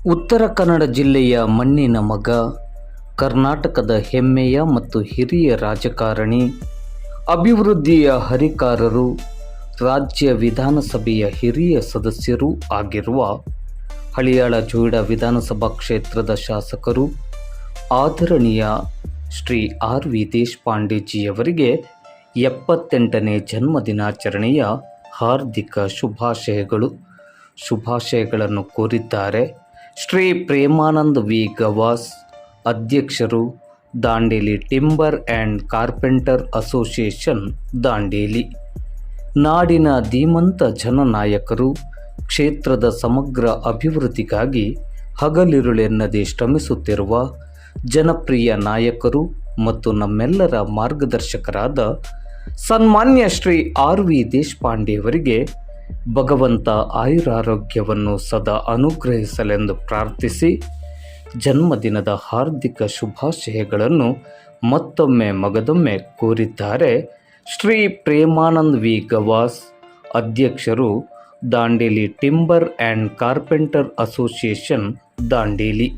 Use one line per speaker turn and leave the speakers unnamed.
ಉತ್ತರ ಕನ್ನಡ ಜಿಲ್ಲೆಯ ಮಣ್ಣಿನ ಮಗ, ಕರ್ನಾಟಕದ ಹೆಮ್ಮೆಯ ಮತ್ತು ಹಿರಿಯ ರಾಜಕಾರಣಿ, ಅಭಿವೃದ್ಧಿಯ ಹರಿಕಾರರು, ರಾಜ್ಯ ವಿಧಾನಸಭೆಯ ಹಿರಿಯ ಸದಸ್ಯರೂ ಆಗಿರುವ ಹಳಿಯಾಳ ಜೋಯಿಡಾ ವಿಧಾನಸಭಾ ಕ್ಷೇತ್ರದ ಶಾಸಕರು, ಆದರಣೀಯ ಶ್ರೀ ಆರ್ ವಿ ದೇಶಪಾಂಡೆಜಿಯವರಿಗೆ 78ನೇ ಜನ್ಮದಿನಾಚರಣೆಯ ಹಾರ್ದಿಕ ಶುಭಾಶಯಗಳನ್ನು ಕೋರಿದ್ದಾರೆ. ಶ್ರೀ ಪ್ರೇಮಾನಂದ್ ವಿ ಗವಾಸ್, ಅಧ್ಯಕ್ಷರು, Dandeli timber and carpenter association, Dandeli. ನಾಡಿನ ಧೀಮಂತ ಜನನಾಯಕರು, ಕ್ಷೇತ್ರದ ಸಮಗ್ರ ಅಭಿವೃದ್ಧಿಗಾಗಿ ಹಗಲಿರುಳೆನ್ನದೇ ಶ್ರಮಿಸುತ್ತಿರುವ ಜನಪ್ರಿಯ ನಾಯಕರು ಮತ್ತು ನಮ್ಮೆಲ್ಲರ ಮಾರ್ಗದರ್ಶಕರಾದ ಸನ್ಮಾನ್ಯ ಶ್ರೀ ಆರ್ ವಿ ದೇಶಪಾಂಡೆಯವರಿಗೆ ಭಗವಂತ ಆಯುರಾರೋಗ್ಯವನ್ನು ಸದಾ ಅನುಗ್ರಹಿಸಲೆಂದು ಪ್ರಾರ್ಥಿಸಿ, ಜನ್ಮದಿನದ ಹಾರ್ದಿಕ ಶುಭಾಶಯಗಳನ್ನು ಮತ್ತೊಮ್ಮೆ ಮಗದೊಮ್ಮೆ ಕೋರಿದ್ದಾರೆ. ಶ್ರೀ ಪ್ರೇಮಾನಂದ್ ವಿ ಗವಾಸ್, ಅಧ್ಯಕ್ಷರು, Dandeli timber and carpenter association, Dandeli.